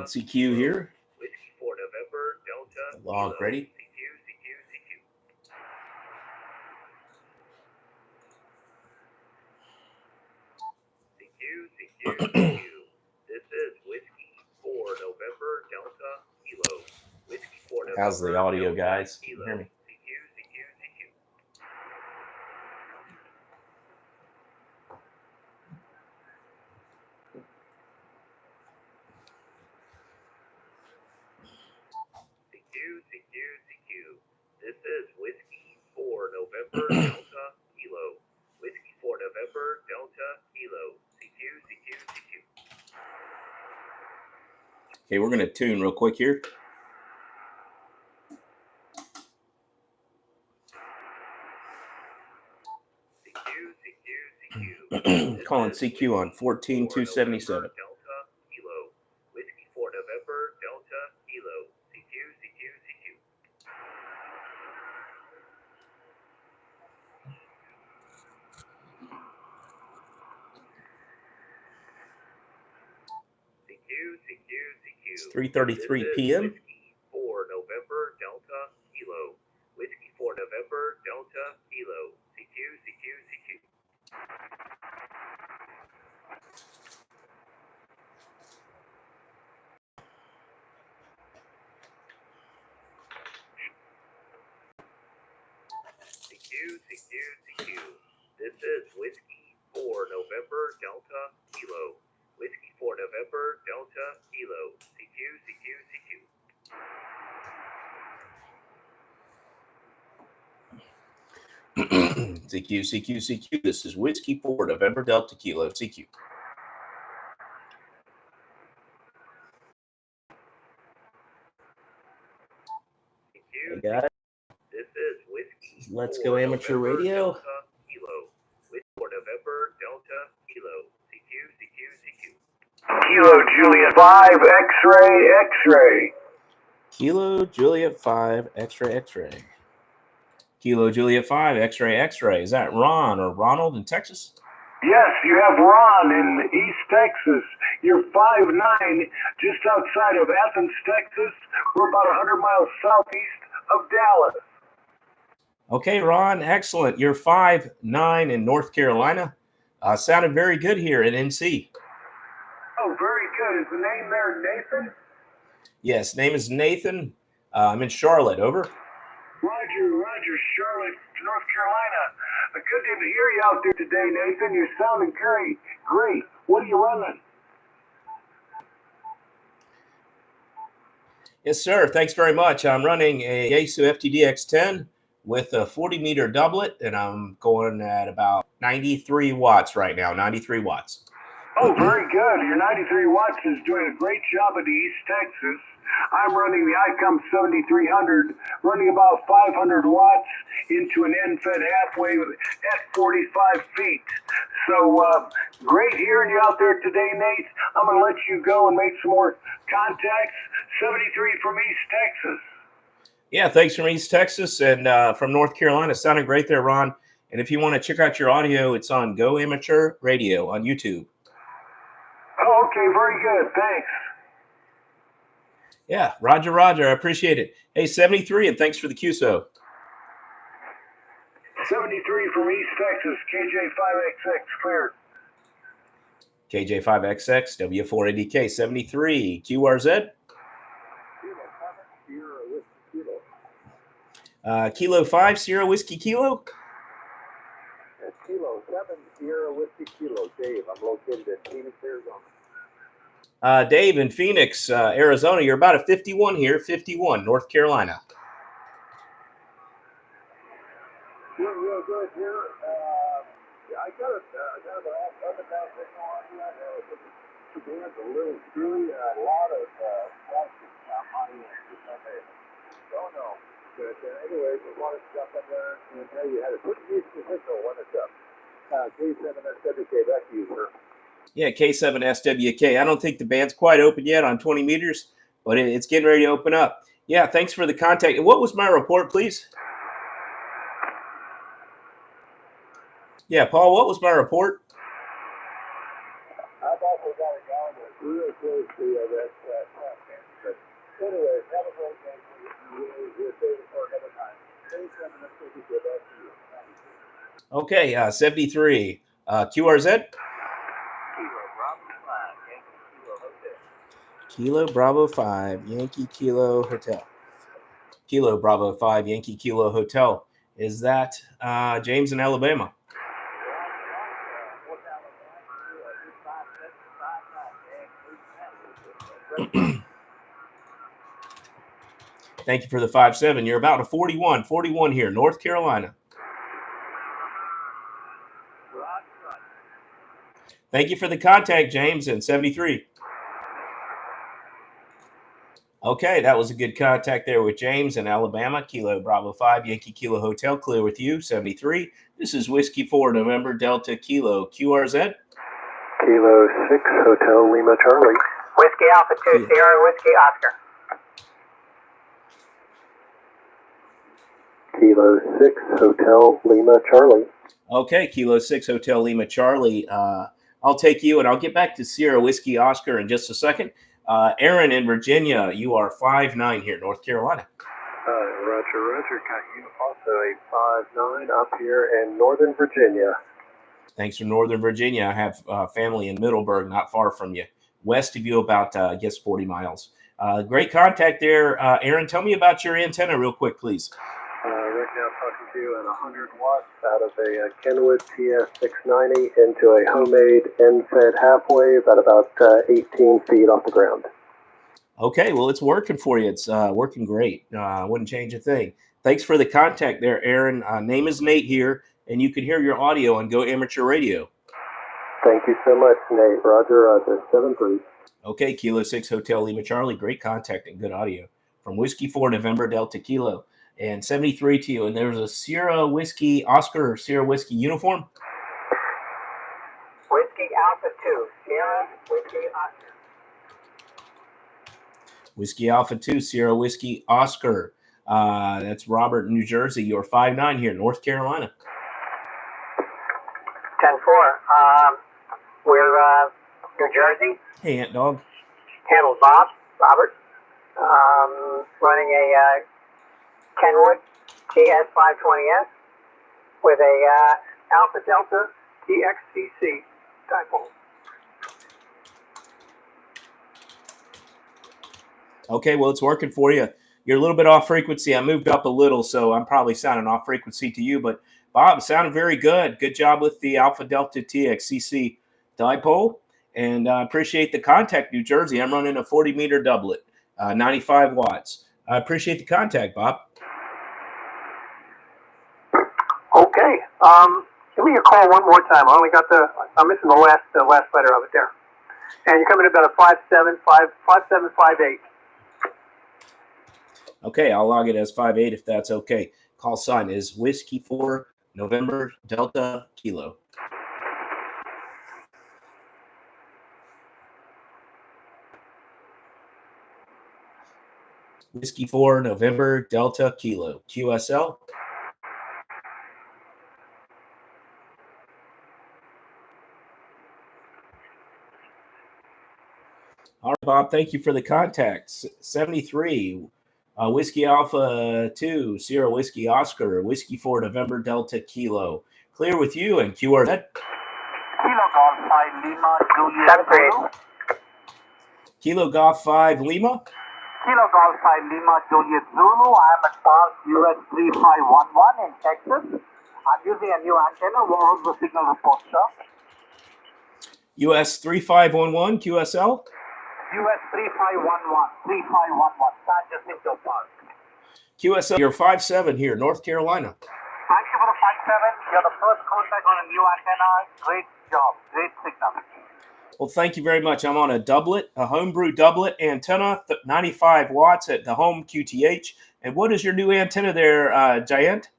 CQ here. Whiskey for November, Delta, Log Kilo, ready. CQ. This is Whiskey for November, Delta, Kilo. Whiskey for November, How's the audio, Delta, guys? Can Kilo. you hear me? CQ. This is Whiskey for November, Delta, Kilo. Whiskey for November, Delta, Kilo. CQ. Okay, we're going to tune real quick here. CQ. Calling CQ on 14277. Delta, Kilo. Whiskey for November, Delta, Kilo. CQ. It's 3:33 p.m. Whiskey for November, Delta, Kilo. Whiskey for November, Delta, Kilo. CQ. CQ. This is Whiskey for November, Delta, Kilo. Whiskey for November, Delta, Kilo. CQ. CQ. This is Whiskey for November Delta Kilo. CQ. Hey guys, This is Whiskey. Let's Go Amateur Radio. Delta, Kilo. Whiskey for November, Delta, Kilo. CQ. Kilo Juliet 5 X-ray. Kilo Juliet 5 X-ray. Kilo Juliet 5 X-ray. Is that Ron or Ronald in Texas? Yes, you have Ron in East Texas. You're 5'9", just outside of Athens, Texas. We're about 100 miles southeast of Dallas. Okay, Ron, excellent. You're 5'9" in North Carolina. Sounded very good here in NC. Oh, very good. Is the name there Nathan? Yes, name is Nathan. I'm in Charlotte. Over. Roger, Charlotte, North Carolina. Good to hear you out there today, Nathan. You're sounding great. What are you running? Yes, sir. Thanks very much. I'm running a Yaesu FTDX10 with a 40-meter doublet, and I'm going at about 93 watts right now, 93 watts. Oh, very good. Your 93 watts is doing a great job at East Texas. I'm running the ICOM 7300, running about 500 watts into an end-fed halfway at 45 feet. So great hearing you out there today, Nate. I'm going to let you go and make some more contacts. 73 from East Texas. Yeah, thanks from East Texas and from North Carolina. Sounded great there, Ron. And if you want to check out your audio, it's on Go Amateur Radio on YouTube. Oh, okay, very good. Thanks. Yeah, Roger. I appreciate it. Hey, 73, and thanks for the QSO. 73 from East Texas, KJ5XX, cleared. KJ5XX, W4ADK, 73, QRZ. Kilo 5, Sierra Whiskey Kilo. Kilo 7, Sierra Whiskey Kilo. Dave, I'm located at Phoenix, Arizona. Dave in Phoenix, Arizona. You're about a 51 here, 51, North Carolina. Doing real good here. I got an up and down signal on you. I know the band's a little screwy. A lot of plastic on my end for some reason. Don't know. But anyway, we wanted to jump in there and tell you had a pretty decent signal when it's up. K7SWK, back to you, sir. Yeah, K7SWK. I don't think the band's quite open yet on 20 meters, but it's getting ready to open up. Yeah, thanks for the contact. And what was my report, please? Yeah, Paul, what was my report? I've also got a guy that's real close to that Anyway, have a great day. We'll save it for another time. Thanks, and let's take it back to you. Thanks. Okay, 73. QRZ? Kilo Bravo 5, Yankee Kilo Hotel. Kilo Bravo 5, Yankee Kilo Hotel. Is that James in Alabama? Thank you for the 5-7. You're about a 41. 41 here, North Carolina. Thank you for the contact, James, in 73. Okay, that was a good contact there with James in Alabama. Kilo Bravo 5, Yankee Kilo Hotel, clear with you, 73. This is Whiskey 4, November Delta Kilo. QRZ? Kilo 6, Hotel Lima Charlie. Whiskey Alpha 2, Sierra Whiskey Oscar. Kilo 6, Hotel Lima Charlie. Okay, Kilo 6, Hotel Lima Charlie. I'll take you, and I'll get back to Sierra Whiskey Oscar in just a second. Aaron in Virginia, you are 5-9 here, North Carolina. Roger. Got you also a 5-9 up here in Northern Virginia. Thanks from Northern Virginia. I have family in Middleburg, not far from you. West of you about, 40 miles. Great contact there. Aaron, tell me about your antenna real quick, please. Right now talking to you at 100 watts out of a Kenwood TS690 into a homemade end-fed half wave at about 18 feet off the ground. Okay, well, it's working for you. It's working great. I wouldn't change a thing. Thanks for the contact there, Aaron. Name is Nate here, and you can hear your audio on Go Amateur Radio. Thank you so much, Nate. Roger, 7-3. Okay, Kilo 6 Hotel Lima Charlie. Great contact and good audio. From Whiskey 4 November Delta Kilo. And 73 to you. And there's a Sierra Whiskey Oscar or Sierra Whiskey uniform. Whiskey Alpha 2, Sierra Whiskey Oscar. Whiskey Alpha 2, Sierra Whiskey Oscar. That's Robert in New Jersey. You're 5-9 here, North Carolina. 10-4. We're New Jersey. Hey, Ant Dog. Handle Bob, Robert. Running a Kenwood TS520S with a Alpha Delta TXCC dipole. Okay, well, it's working for you. You're a little bit off frequency. I moved up a little, so I'm probably sounding off frequency to you. But, Bob, sounded very good. Good job with the Alpha Delta TXCC dipole. And I appreciate the contact, New Jersey. I'm running a 40-meter doublet, 95 watts. I appreciate the contact, Bob. Okay. Give me your call one more time. I'm missing the last letter of it there. And you're coming about a 5758. Okay, I'll log it as 58 if that's okay. Call sign is Whiskey 4 November Delta Kilo. Whiskey 4 November Delta Kilo. QSL. All right, Bob, thank you for the contacts. 73, Whiskey Alpha 2, Sierra Whiskey Oscar, Whiskey 4 November Delta Kilo. Clear with you and QRZ. Kilo Golf 5 Lima Juliet Zulu. Kilo Golf 5 Lima. Kilo Golf 5 Lima Juliet Zulu. I am at Pars US 3511 in Texas. I'm using a new antenna. What was the signal report, sir? US 3511 QSL. US 3511. San Jacinto Park. QSL, you're 5-7 here, North Carolina. Thank you for the 5-7. You're the first contact on a new antenna. Great job. Great signal. Well, thank you very much. I'm on a doublet, a homebrew doublet antenna, 95 watts at the home QTH. And what is your new antenna there, Giant?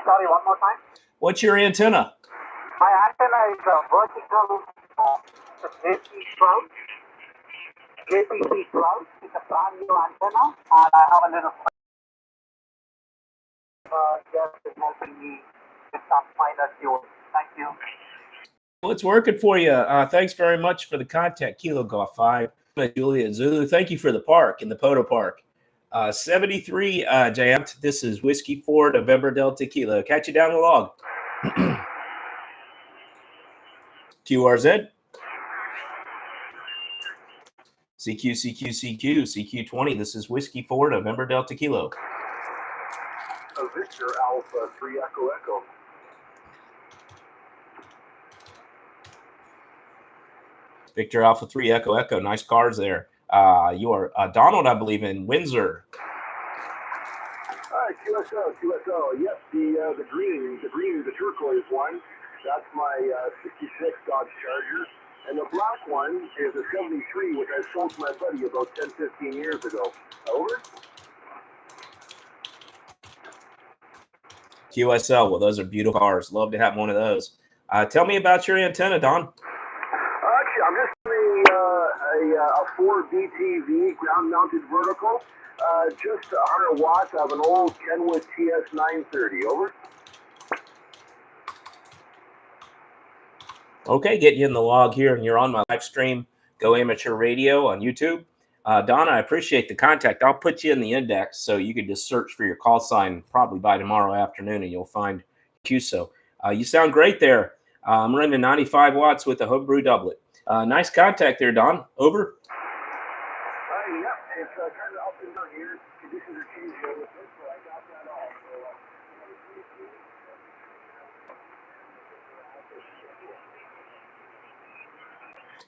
Sorry, one more time. What's your antenna? My antenna is a vertical JPC 12. It's a brand new antenna, and I have a little just helping me with some finer tunes. Thank you. Well, it's working for you. Thanks very much for the contact, Kilo Golf 5. Juliet Zulu, thank you for the park in the Poto Park. 73, Jamt, this is Whiskey 4, November Delta Kilo. Catch you down the log. QRZ. CQ20, this is Whiskey 4, November Delta Kilo. Victor Alpha 3 Echo Echo. Victor Alpha 3 Echo Echo, nice cars there. You are Donald, I believe, in Windsor. QSO. Yes, the green, the turquoise one. That's my 66 Dodge Charger. And the black one is a 73, which I sold to my buddy about 10, 15 years ago. Over? QSL, well, those are beautiful cars. Love to have one of those. Tell me about your antenna, Don. Actually, I'm just doing a 4 BTV ground-mounted vertical. Just 100 watts. I have an old Kenwood TS930. Over. Okay, getting you in the log here, and you're on my live stream, Go Amateur Radio on YouTube. Donna, I appreciate the contact. I'll put you in the index so you can just search for your call sign probably by tomorrow afternoon, and you'll find QSO. You sound great there. I'm running 95 watts with the homebrew doublet. Nice contact there, Don. Over. Yep, it's kind of up and down here. Conditions are changing a little bit, so I got that all.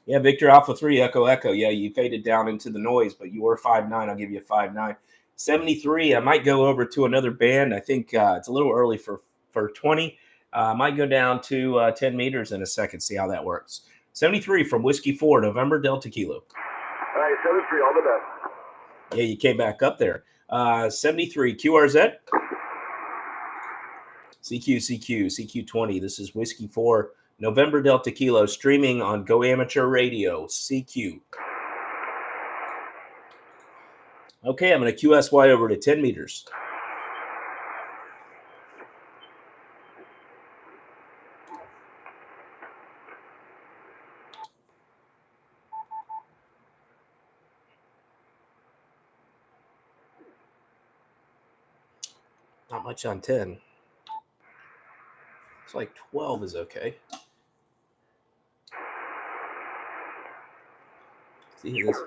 Yeah, Victor Alpha 3 Echo Echo. Yeah, you faded down into the noise, but you were 5'9". I'll give you a 5'9". 73, I might go over to another band. I think it's a little early for 20. I might go down to 10 meters in a second, see how that works. 73 from Whiskey 4, November Delta Kilo. All right, 73, all the best. Yeah, you came back up there. 73, QRZ. CQ20. This is Whiskey 4, November Delta Kilo, streaming on Go Amateur Radio, CQ. Okay, I'm going to QSY over to 10 meters. Not much on 10. It's like 12 is okay. See this.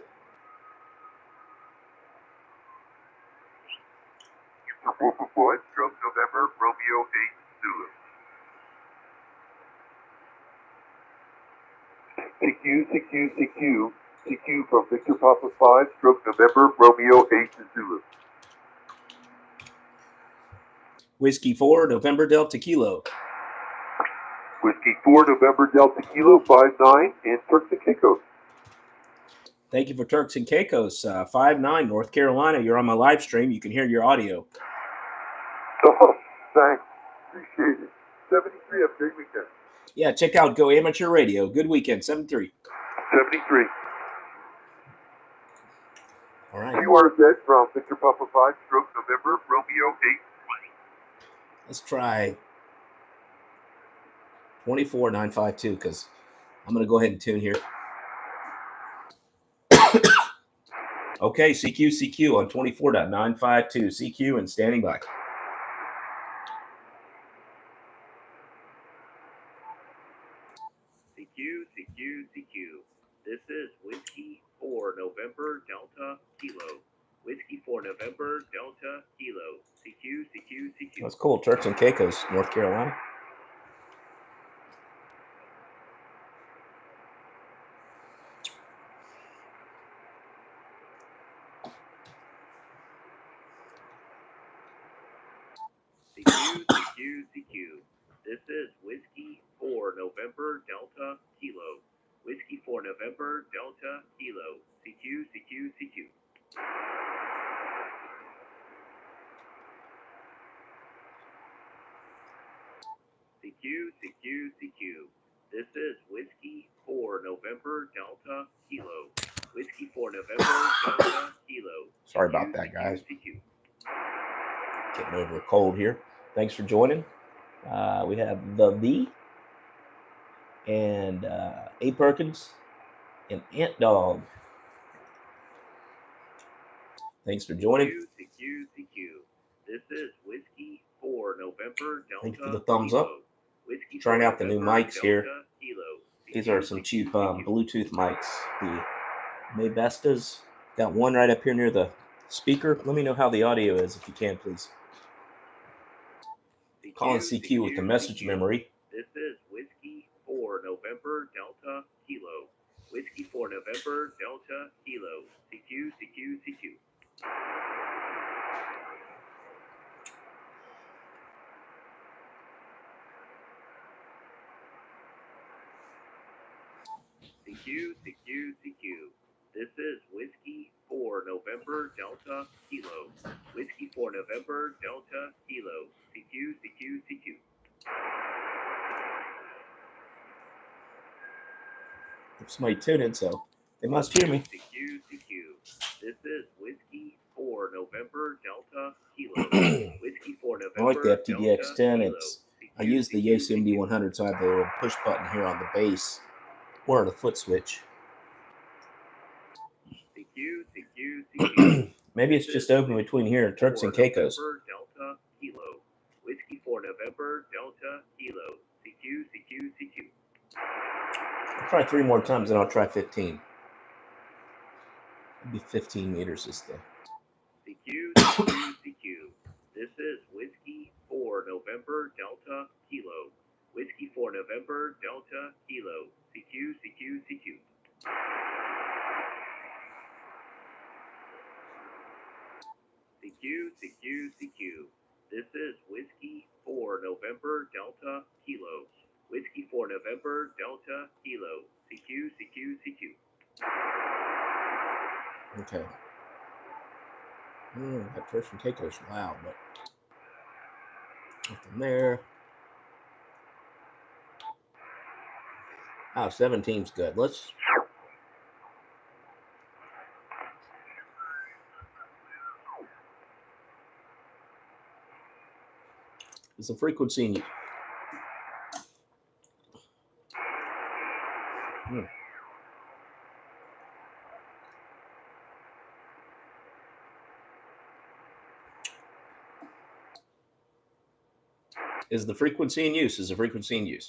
Wolf Boy, stroke November, Romeo 8 Zulu. CQ from Victor Papa 5, stroke November, Romeo 8 Zulu. Whiskey 4, November Delta Kilo. Whiskey 4, November Delta Kilo 59 in Turks and Caicos. Thank you for Turks and Caicos. 59, North Carolina. You're on my live stream. You can hear your audio. Oh, thanks. Appreciate it. 73, have a great weekend. Yeah, check out Go Amateur Radio. Good weekend, 73. 73. All right. QRZ from Victor Papa 5, stroke November, Romeo 8. Let's try 24952 because I'm going to go ahead and tune here. Okay, CQ on 24.952. CQ and standing by. CQ. This is Whiskey 4 November Delta Kilo. Whiskey 4 November Delta Kilo. CQ. That's cool. Turks and Caicos, North Carolina. CQ. This is Whiskey 4 November Delta Kilo. Whiskey 4 November Delta Kilo. CQ. CQ. This is Whiskey 4 November Delta Kilo. Whiskey 4 November Delta Kilo. Sorry about that, guys. Getting over a cold here. Thanks for joining. We have the V and A Perkins and Ant Dog. Thanks for joining. CQ. This is Whiskey 4 November Delta. Thanks for the thumbs up. Whiskey Trying 4 out the new November, mics here. Delta, Kilo. These are some cheap Bluetooth mics. The Maybestas. Got one right up here near the speaker. Let me know how the audio is if you can, please. Calling CQ with the message memory. This is Whiskey 4 November Delta Kilo. Whiskey 4 November Delta Kilo. CQ. CQ. This is Whiskey 4 November Delta Kilo. Whiskey 4 November Delta Kilo. CQ. There's somebody tuning, so they must hear me. CQ. This is Whiskey 4 November Delta Kilo. Whiskey 4 November. I like the FTDX Delta 10. Kilo. I use the Yace MD100, so I have the little push button here on the base or the foot switch. CQ. Maybe it's just open between here and Turks and Caicos. Delta Kilo. Whiskey 4 November Delta Kilo. CQ. I'll try 3 more times, and I'll try 15. Maybe 15 meters is the... CQ. This is Whiskey 4 November Delta Kilo. Whiskey 4 November Delta Kilo. CQ. CQ. This is Whiskey 4 November Delta Kilo. Whiskey 4 November Delta Kilo. CQ. Okay. That Turks and Caicos is loud, but nothing there. 17's good. Let's... It's a frequency. Is the frequency in use? Is the frequency in use?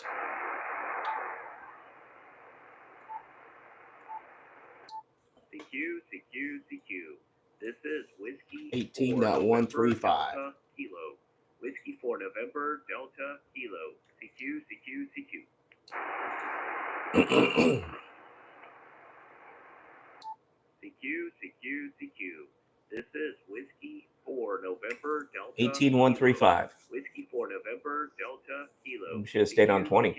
CQ. This is Whiskey 18.135. Kilo. Whiskey 4 November Delta Kilo. CQ. CQ. This is Whiskey 4 November Delta 18.135. Whiskey 4 November Delta Kilo. We should have stayed on 20. CQ.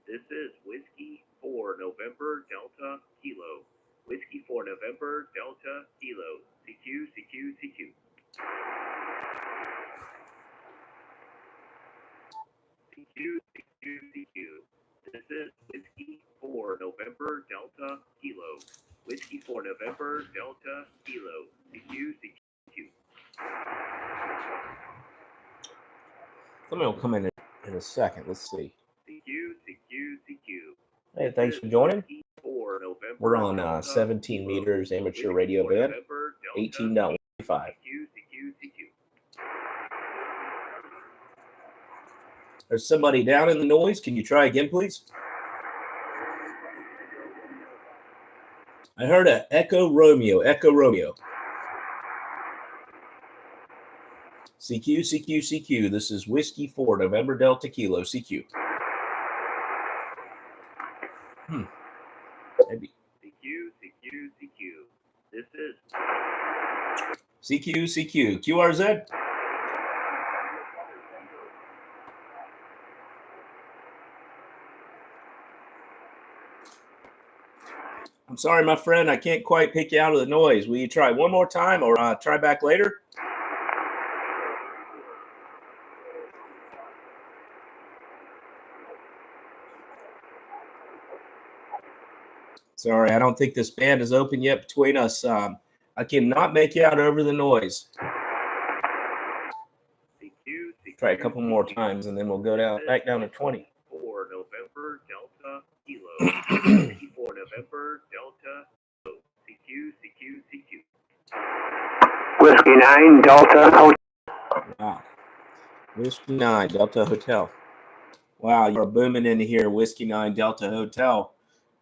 This is Whiskey 4 November Delta Kilo. Whiskey 4 November Delta Kilo. CQ. CQ. This is Whiskey 4 November Delta Kilo. Whiskey 4 November Delta Kilo. CQ. Somebody will come in a second. Let's see. CQ. Hey, thanks for joining. 4 November We're on Delta 17 Kilo. meters amateur Whiskey radio 4 band. November Delta 18.135. CQ. There's somebody down in the noise. Can you try again, please? I heard a Echo Romeo. CQ. This is Whiskey 4 November Delta Kilo. CQ. Maybe. CQ. This is CQ. QRZ. I'm sorry, my friend. I can't quite pick you out of the noise. Will you try one more time or try back later? Sorry, I don't think this band is open yet between us. I cannot make you out over the noise. Try a couple more times, and then we'll go back down to 20. 4 November Delta Kilo. Whiskey 4 November Delta Kilo. CQ, CQ, CQ. Whiskey 9 Delta Hotel. Wow. Whiskey 9 Delta Hotel. Wow, you're booming into here, Whiskey 9 Delta Hotel.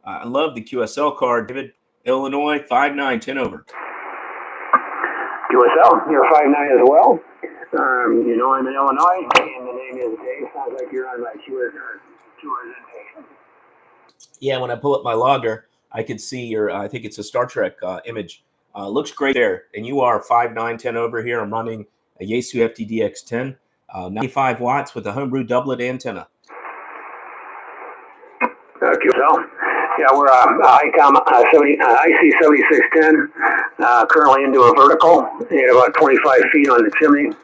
I love the QSL card, David. Illinois, 5-9, 10 over. QSL, you're 5-9 as well. You know I'm in Illinois, and the name is Dave. Sounds like you're on my QRZ page. Yeah, when I pull up my logger, I could see your, I think it's a Star Trek image. Looks great there. And you are 5-9, 10 over here. I'm running a Yaesu FTDX10, 95 watts with a homebrew doublet antenna. QSL. Yeah, we're ICOM IC7610, currently into a vertical at about 25 feet on the chimney.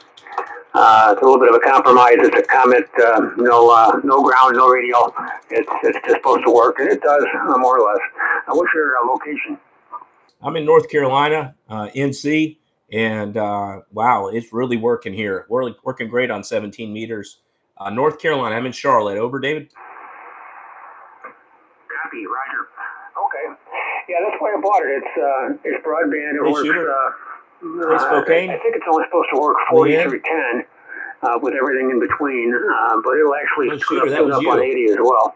It's a little bit of a compromise. It's a Comet, no ground, no radio. It's just supposed to work, and it does, more or less. What's your location? I'm in North Carolina, NC, and wow, it's really working here. We're working great on 17 meters. North Carolina, I'm in Charlotte. Over, David? Copy, Roger. Okay. Yeah, that's why I bought it. It's broadband. It works. Spokane? I think it's only supposed to work 40 through 10 with everything in between, but it'll actually screw up on 80 as well.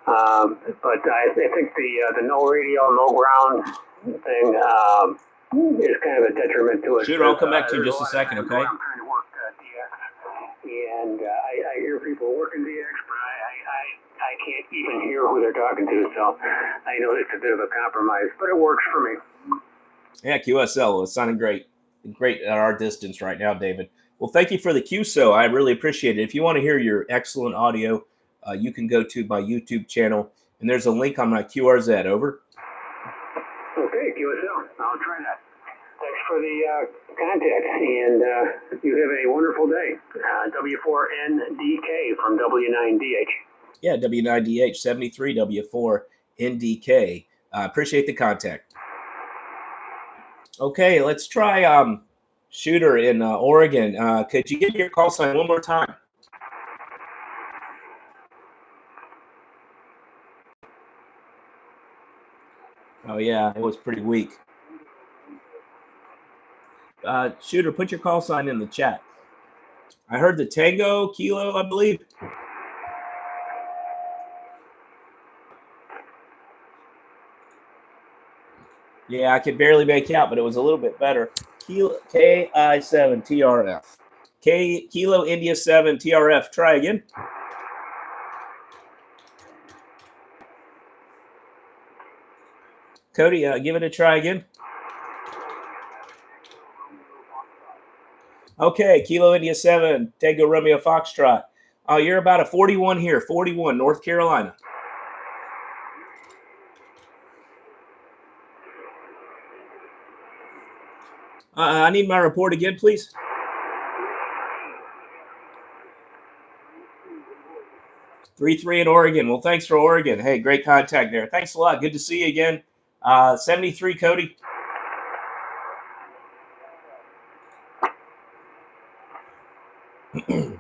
But I think the no radio, no ground thing is kind of a detriment to it. Shooter, I'll come back to you in just a second, okay? I'm trying to work DX, and I hear people working DX, but I can't even hear who they're talking to, so I know it's a bit of a compromise, but it works for me. Yeah, QSL. It's sounding great. Great at our distance right now, David. Well, thank you for the QSO. I really appreciate it. If you want to hear your excellent audio, you can go to my YouTube channel, and there's a link on my QRZ. Over. Okay, QSL. I'll try that. Thanks for the contact, and you have a wonderful day. W4NDK from W9DH. Yeah, W9DH, 73 W4NDK. Appreciate the contact. Okay, let's try Shooter in Oregon. Could you give me your call sign one more time? Oh, yeah, it was pretty weak. Shooter, put your call sign in the chat. I heard the Tango Kilo, I believe. Yeah, I could barely make out, but it was a little bit better. KI7 TRF. Kilo India 7 TRF. Try again. Cody, give it a try again. Okay, Kilo India 7, Tango Romeo Foxtrot. You're about a 41 here, 41, North Carolina. I need my report again, please. Three in Oregon. Well, thanks for Oregon. Hey, great contact there. Thanks a lot. Good to see you again. 73, Cody.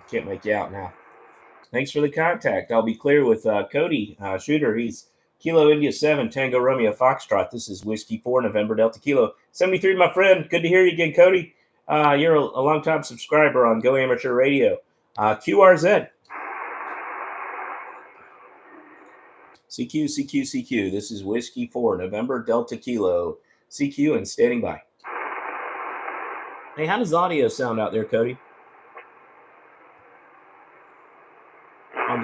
Can't make you out now. Thanks for the contact. I'll be clear with Cody Shooter. He's Kilo India 7, Tango Romeo Foxtrot. This is Whiskey 4, November Delta Kilo. 73, my friend. Good to hear you again, Cody. You're a longtime subscriber on Go Amateur Radio. QRZ. CQ. This is Whiskey 4, November Delta Kilo. CQ and standing by. Hey, how does audio sound out there, Cody? On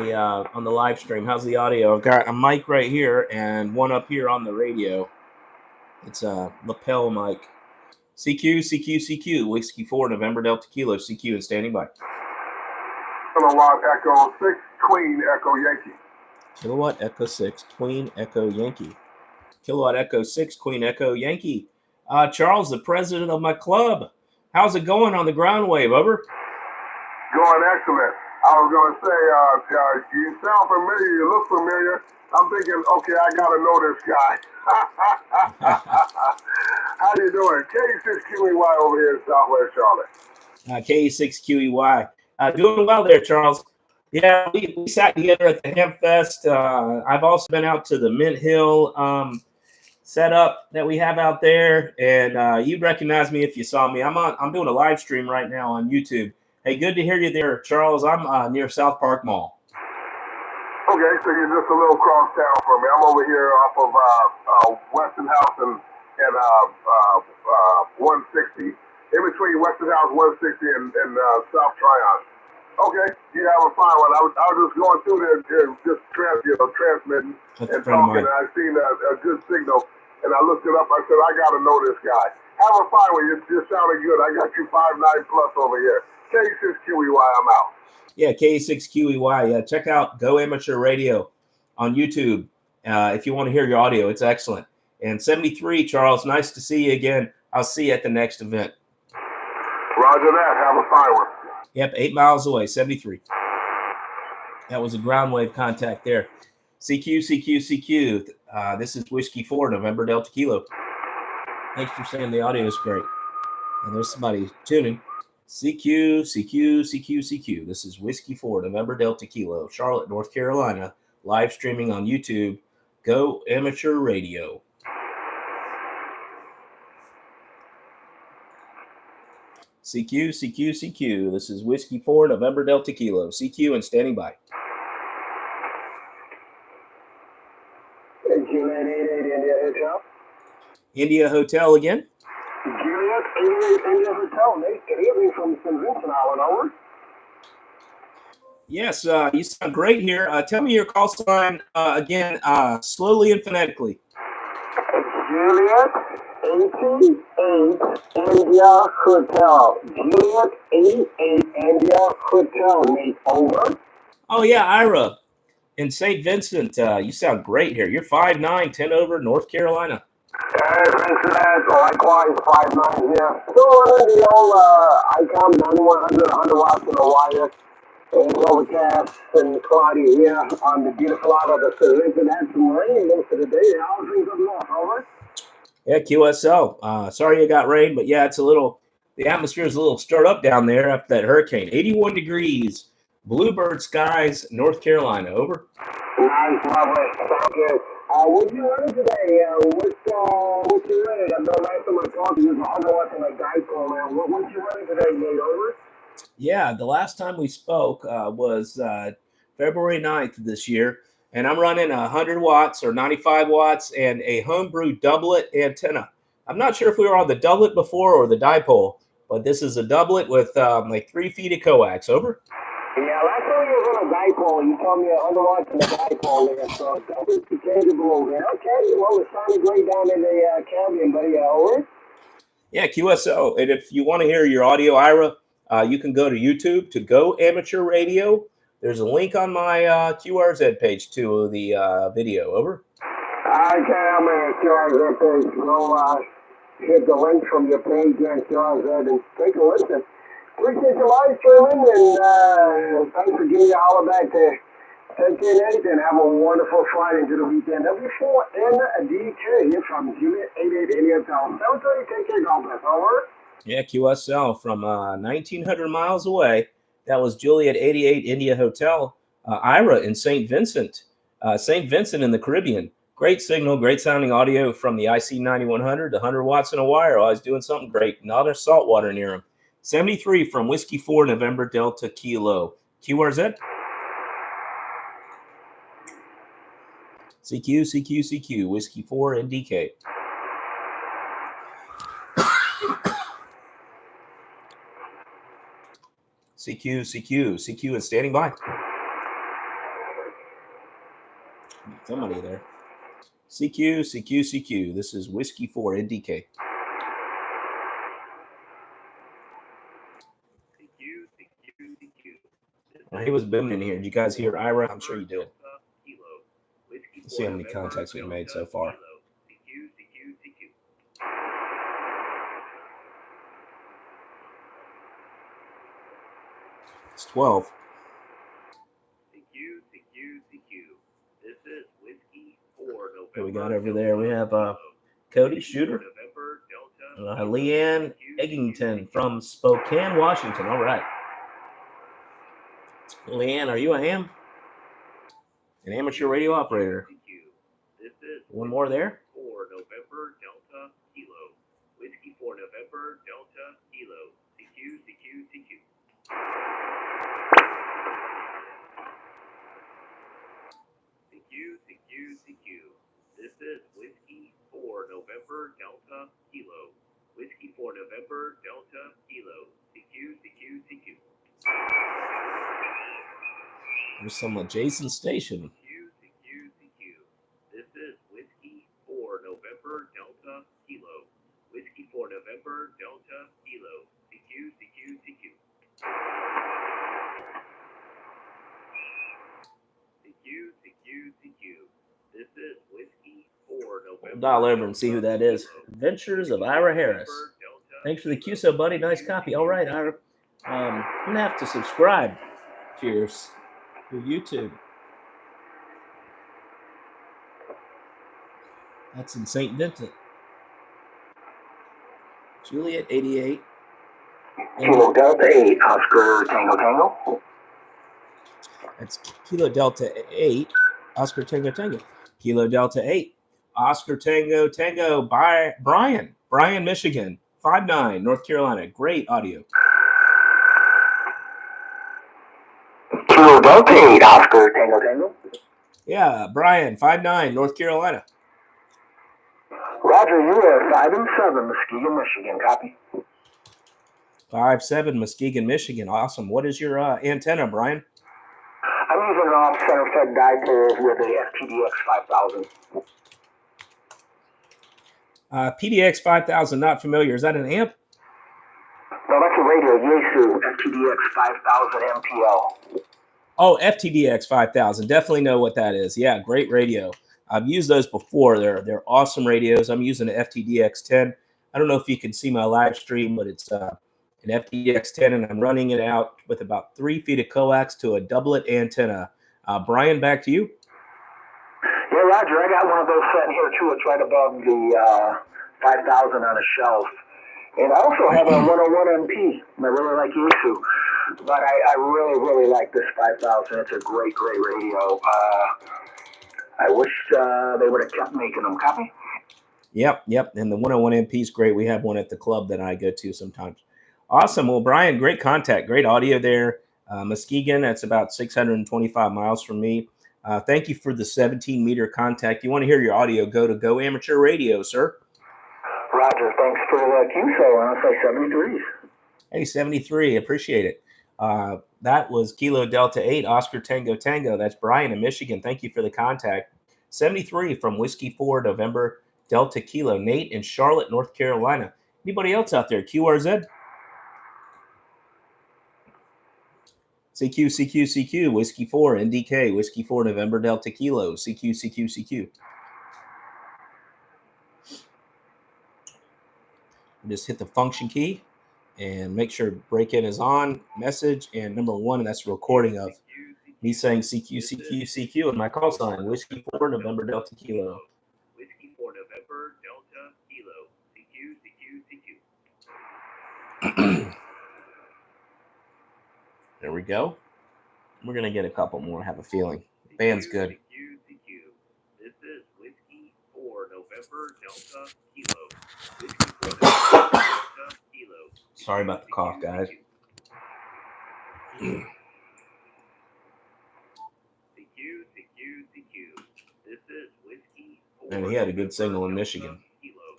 the live stream, how's the audio? I've got a mic right here and one up here on the radio. It's a lapel mic. CQ. Whiskey 4, November Delta Kilo. CQ and standing by. Kilowatt Echo 6, Queen Echo Yankee. Kilowatt Echo 6, Queen Echo Yankee. Kilowatt Echo 6, Queen Echo Yankee. Charles, the president of my club. How's it going on the ground wave? Over. Going excellent. I was going to say, you sound familiar, you look familiar. I'm thinking, okay, I got to know this guy. How you doing? K6QEY over here in Southwest Charlotte. K6QEY. Doing well there, Charles. Yeah, we sat together at the Hemp Fest. I've also been out to the Mint Hill setup that we have out there, and you'd recognize me if you saw me. I'm doing a live stream right now on YouTube. Hey, good to hear you there, Charles. I'm near South Park Mall. Okay, so you're just a little cross town from me. I'm over here off of Westinghouse and 160, in between Westinghouse 160 and South Tryon. Okay, you have a fine one. I was just going through there, just transmitting and talking, and I seen a good signal, and I looked it up. I said, I got to know this guy. Have a fine one. You're sounding good. I got you 5'9" plus over here. K6QEY, I'm out. Yeah, K6QEY. Check out Go Amateur Radio on YouTube if you want to hear your audio. It's excellent. And 73, Charles, nice to see you again. I'll see you at the next event. Roger that. Have a fine one. Yep, 8 miles away, 73. That was a ground wave contact there. CQ. This is Whiskey 4, November Delta Kilo. Thanks for saying the audio is great. And there's somebody tuning. CQ. This is Whiskey 4, November Delta Kilo, Charlotte, North Carolina, live streaming on YouTube. Go Amateur Radio. CQ. This is Whiskey 4, November Delta Kilo. CQ and standing by. Juliet 88 India Hotel. India Hotel again. Juliet 88 India Hotel. Nate, can hear me from St Vincent Island, over. Yes, you sound great here. Tell me your call sign again, slowly and phonetically. Juliet 88 India Hotel. Juliet 88 India Hotel. Nate, over. Oh, yeah, Ira in St. Vincent. You sound great here. You're 5'9", 10 over, North Carolina. Cincinnati, likewise, 5'9" here. Still running the old ICOM 9100, 100 watts in the wire. It's overcast and cloudy here on the beautiful out of the St. Vincent. Had some rain most of the day. How's things up north, over? Yeah, QSL. Sorry you got rain, but yeah, the atmosphere is a little stirred up down there after that hurricane. 81 degrees, bluebird skies, North Carolina. Over. Nice, lovely. Thank you. What you running today? What you running? I know last time I talked to you was 100 watts on a dipole, man. What you running today, Nate? Over? Yeah, the last time we spoke was February 9th this year, and I'm running 100 watts or 95 watts and a homebrew doublet antenna. I'm not sure if we were on the doublet before or the dipole, but this is a doublet with like 3 feet of coax. Over. Yeah, last time you was on a dipole, you told me 100 watts on the dipole there, so I think you changed it a little bit. Okay, well, it's sounding great down in the cabin, buddy. Over. Yeah, QSO. And if you want to hear your audio, Ira, you can go to YouTube to Go Amateur Radio. There's a link on my QRZ page to the video. Over. Okay, I'm in QRZ page. Go hit the link from your page on QRZ and take a listen. Appreciate your live streaming, and thanks for giving me a holler back to take care of anything. Have a wonderful Friday into the weekend. W4NDK from Juliet 88 India Hotel. Take care, God bless. Over. Yeah, QSL from 1,900 miles away. That was Juliet 88 India Hotel. Ira in St. Vincent. St. Vincent in the Caribbean. Great signal, great sounding audio from the IC 9100 to 100 watts in a wire. Always doing something great. Not a salt water near him. 73 from Whiskey 4, November Delta Kilo. QRZ. CQ. Whiskey 4 NDK. CQ and standing by. Somebody there. CQ. This is Whiskey 4 NDK. He was booming in here. Did you guys hear Ira? I'm sure you did. Let's see how many contacts we've made so far. It's 12. This is Whiskey 4, What we got over there? We have Cody Shooter. Leanne Eggington from Spokane, Washington. All right. Leanne, are you a ham? An amateur radio operator. This is One more there. 4 November Delta Kilo. Whiskey 4 November Delta Kilo. CQ, CQ, CQ. CQ, CQ, CQ. This is Whiskey 4 November Delta Kilo. Whiskey 4 November Delta Kilo. CQ, CQ, CQ. There's some adjacent station. CQ, CQ. This is Whiskey 4 November Delta Kilo. Whiskey 4 November Delta Kilo. CQ, CQ, CQ. CQ, CQ, CQ. This is Whiskey 4 November. We'll dial over and see who that is. Adventures of Ira Harris. Thanks for the QSO, buddy. Nice copy. All right, Ira. I'm going to have to subscribe to your YouTube. That's in St Vincent. Juliet 88. Kilo Delta 8, Oscar Tango Tango. That's Kilo Delta 8, Oscar Tango Tango. Kilo Delta 8, Oscar Tango Tango by Brian, Michigan, 5'9", North Carolina. Great audio. Kilo Delta 8, Oscar Tango Tango. Yeah, Brian, 5'9", North Carolina. Roger, you are 5 and 7, Muskegon, Michigan. Copy. 5'7", Muskegon, Michigan. Awesome. What is your antenna, Brian? I'm using an off-center fed dipole with a FTDX 5000. PDX 5000, not familiar. Is that an amp? No, that's a radio, Yaesu, FTDX 5000 MPL. Oh, FTDX 5000. Definitely know what that is. Yeah, great radio. I've used those before. They're awesome radios. I'm using an FTDX 10. I don't know if you can see my live stream, but it's an FTDX 10, and I'm running it out with about 3 feet of coax to a doublet antenna. Brian, back to you. Yeah, Roger, I got one of those sitting here, too. It's right above the 5000 on a shelf. And I also have a 101 MP. I really like Yaesu. But I really, really like this 5000. It's a great, great radio. I wish they would have kept making them. Copy? Yep. And the 101 MP is great. We have one at the club that I go to sometimes. Awesome. Well, Brian, great contact. Great audio there. Muskegon, that's about 625 miles from me. Thank you for the 17-meter contact. You want to hear your audio, go Amateur Radio, sir. Roger, thanks for the QSO. I'll say 73s. Hey, 73. Appreciate it. That was Kilo Delta 8, Oscar Tango Tango. That's Brian in Michigan. Thank you for the contact. 73 from Whiskey 4 November Delta Kilo. Nate in Charlotte, North Carolina. Anybody else out there? QRZ? CQ, Whiskey 4, NDK, Whiskey 4 November Delta Kilo, CQ. Just hit the function key and make sure break-in is on, message, and number 1, and that's a recording of me saying CQ, and my call sign, Whiskey 4 November Delta Kilo. Whiskey 4 November Delta Kilo, CQ. There we go. We're going to get a couple more, I have a feeling. The band's good. CQ. This is Whiskey 4 November Delta Kilo. Whiskey 4 November Delta Kilo. Sorry about the cough, guys. CQ. This is Whiskey 4 And he had a good signal in Michigan.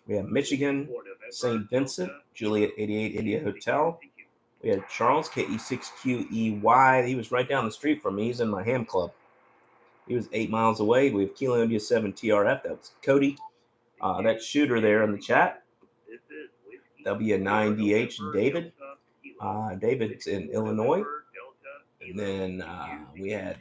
We have Michigan, St Vincent, Juliet 88 India Hotel. We had Charles, KE6QEY. He was right down the street from me. He's in my ham club. He was 8 miles away. We have Kilo India 7 TRF. That was Cody. That shooter there in the chat. W9DH David. David's in Illinois. And then we had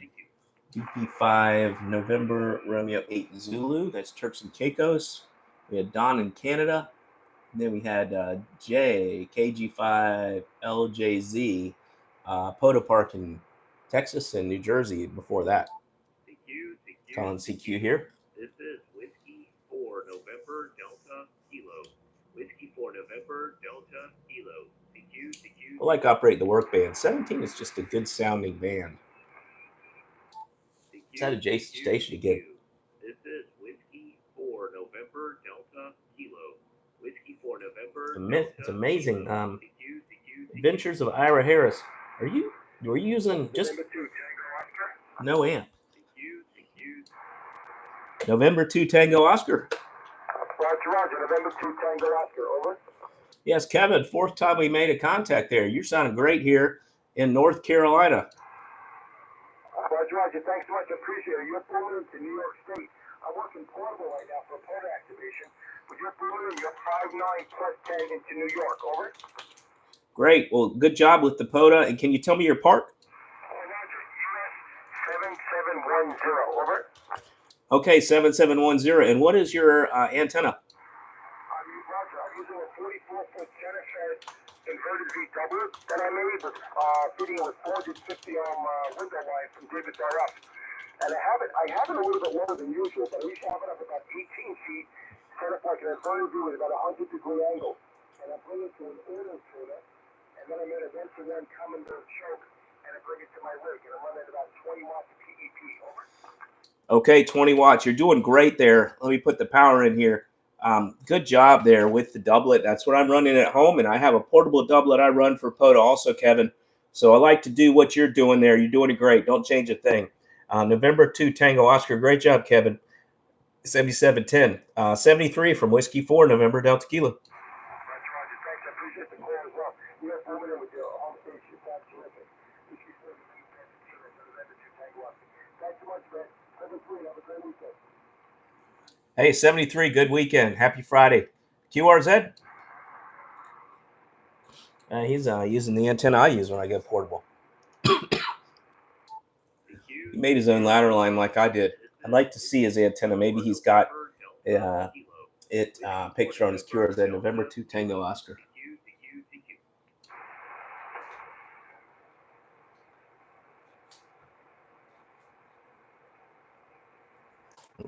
DP5 November Romeo 8 Zulu. That's Turks and Caicos. We had Don in Canada. And then we had J, KG5 LJZ, Poto Park in Texas and New Jersey before that. Calling CQ here. This is Whiskey 4 November Delta Kilo. Whiskey 4 November Delta Kilo. CQ. I like operating the work band. 17 is just a good sounding band. It's at adjacent station again. This is Whiskey 4 November Delta Kilo. Whiskey 4 November. It's amazing. Adventures of Ira Harris. Were you using just no amp? November 2 Tango Oscar. Roger. November 2 Tango Oscar. Over. Yes, Kevin. 4th time we made a contact there. You're sounding great here in North Carolina. Roger. Thanks so much. I appreciate it. You're forwarding to New York State. I'm working portable right now for a photo activation. But you're forwarding your 5.9 plus 10 into New York. Over. Great. Well, good job with the POTA. And can you tell me your park? Roger. US 7710. Over. Okay, 7710. And what is your antenna? Roger. I'm using a 44-foot center-fed inverted VW that I made with feeding it with 450 ohm window line from David RF. And I have it a little bit lower than usual, but I usually have it up about 18 feet, set up like an inverted view with about a 100-degree angle. And I bring it to an auto tuner, and then I made a vent-to-vent coming to a choke, and I bring it to my rig, and I run at about 20 watts of PEP. Over. Okay, 20 watts. You're doing great there. Let me put the power in here. Good job there with the doublet. That's what I'm running at home, and I have a portable doublet I run for POTA also, Kevin. So I like to do what you're doing there. You're doing it great. Don't change a thing. November 2 Tango Oscar. Great job, Kevin. 7710. 73 from Whiskey 4 November Delta Kilo. Roger. Thanks. I appreciate the call as well. You're forwarding with your home station. That's terrific. Whiskey 4 November 2 Tango Oscar. Thanks so much, man. 73. Have a great weekend. Hey, 73, good weekend. Happy Friday. QRZ? He's using the antenna I use when I go portable. He made his own ladder line like I did. I'd like to see his antenna. Maybe he's got it picture on his QRZ. November 2 Tango Oscar.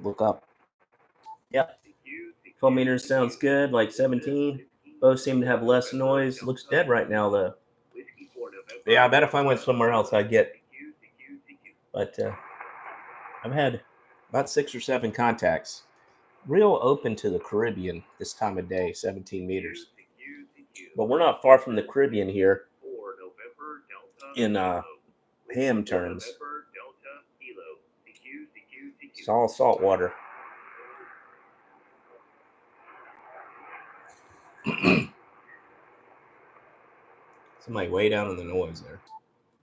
Look up. Yep. 12 meters sounds good, like 17. Both seem to have less noise. Looks dead right now, though. Yeah, I bet if I went somewhere else, I'd get. But I've had about 6 or 7 contacts. Real open to the Caribbean this time of day, 17 meters. But we're not far from the Caribbean here in ham terms. It's all salt water. Somebody way down in the noise there.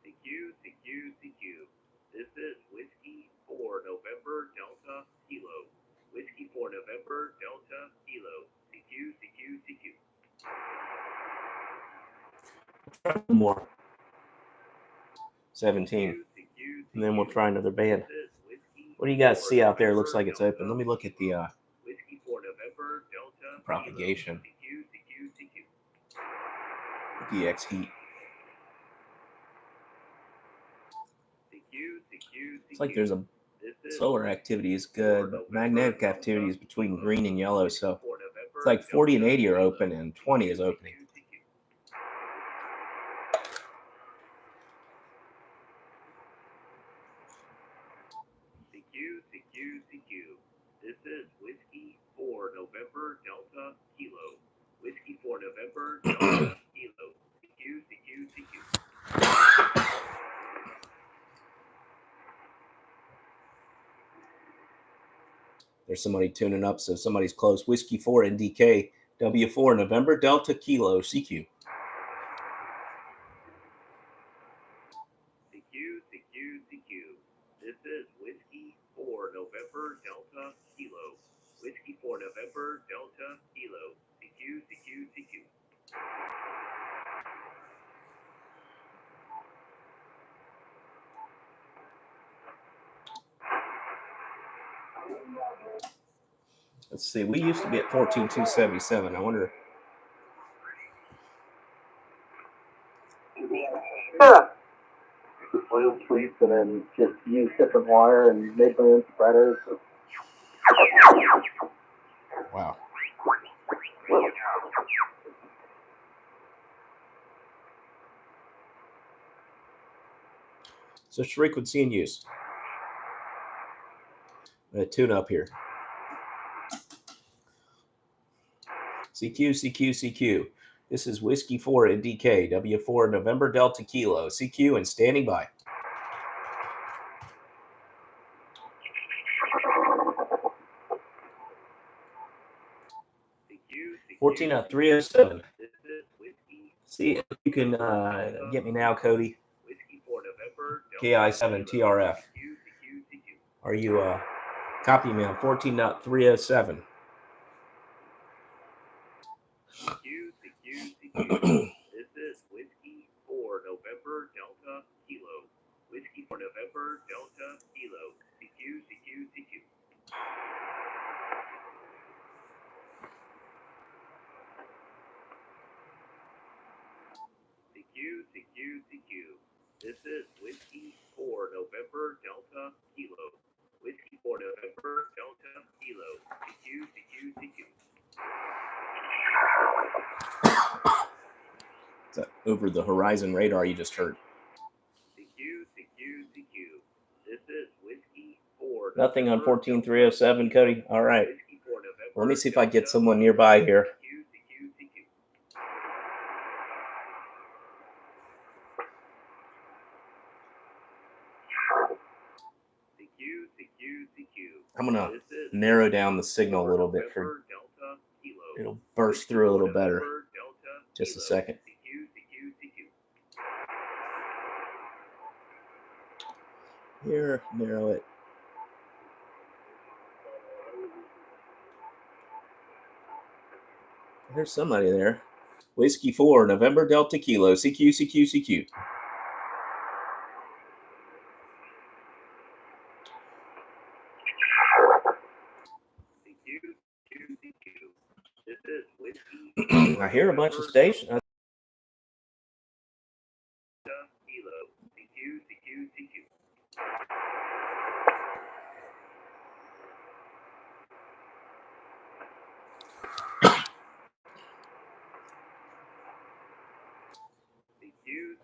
CQ. This is Whiskey 4 November Delta Kilo. Whiskey 4 November Delta Kilo. CQ. Try more. 17. And then we'll try another band. What do you guys see out there? It looks like it's open. Let me look at the propagation. DX heat. It's like there's a solar activity is good, but magnetic activity is between green and yellow. So it's like 40 and 80 are open and 20 is opening. CQ. This is Whiskey 4 November Delta Kilo. Whiskey 4 November Delta Kilo. CQ. There's somebody tuning up, so somebody's close. Whiskey 4 NDK W4 November Delta Kilo CQ. CQ. This is Whiskey 4 November Delta Kilo. Whiskey 4 November Delta Kilo. CQ. Let's see. We used to be at 14,277. I wonder. Oil sweeps and then just use different wire and make my own spreaders. Wow. So frequency in use. Tune up here. CQ. This is Whiskey 4 NDK, W4 November Delta Kilo. CQ and standing by. CQ, 14.307. This is Whiskey. See if you can get me now, Cody. Whiskey 4 November Delta KI7 TRF. CQ. Are you copying me on 14.307? CQ. This is Whiskey 4 November Delta Kilo. Whiskey 4 November Delta Kilo. CQ. CQ. This is Whiskey 4 November Delta Kilo. Whiskey 4 November Delta Kilo. CQ. Is that over the horizon radar you just heard? CQ. This is Whiskey 4. Nothing on 14.307, Cody. All right. Whiskey 4 November. Let me see if I get someone nearby here. CQ. I'm going to narrow down the signal a little bit for it'll burst through a little better. Just a second. Here, narrow it. There's somebody there. Whiskey 4 November Delta Kilo. CQ. This is Whiskey. I hear a bunch of stations. Kilo.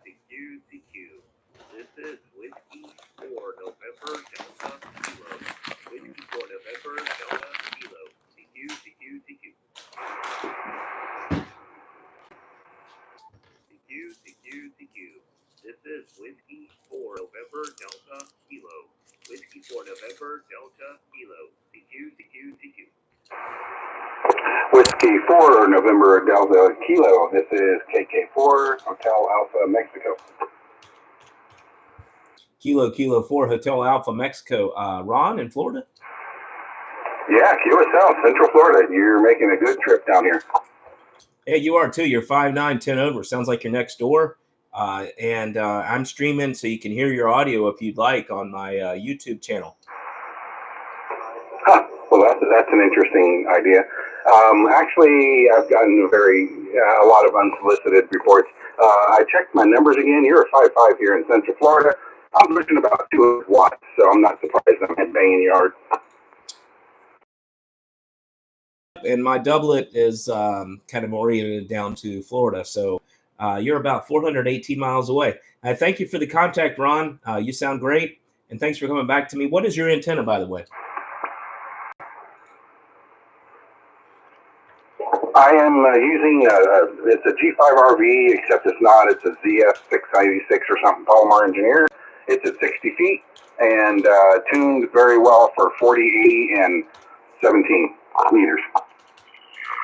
CQ. CQ. This is Whiskey 4 November Delta Kilo. Whiskey 4 November Delta Kilo. CQ. This is Whiskey 4 November Delta Kilo. Whiskey 4 November Delta Kilo. CQ. Whiskey 4 November Delta Kilo. This is KK4 Hotel Alpha Mexico. Kilo 4 Hotel Alpha Mexico. Ron in Florida? Yeah, Key West South, Central Florida. You're making a good trip down here. Hey, you are too. You're 5'9", 10 over. Sounds like you're next door. And I'm streaming so you can hear your audio if you'd like on my YouTube channel. Huh. Well, that's an interesting idea. Actually, I've gotten a lot of unsolicited reports. I checked my numbers again. You're a 5'5" here in Central Florida. I'm pushing about 2 watts, so I'm not surprised I'm headbanging yard. And my doublet is kind of oriented down to Florida. So you're about 418 miles away. I thank you for the contact, Ron. You sound great. And thanks for coming back to me. What is your antenna, by the way? I am using it's a G5RV, except it's not. It's a ZF696 or something, Palomar Engineer. It's at 60 feet and tuned very well for 40, 80, and 17 meters.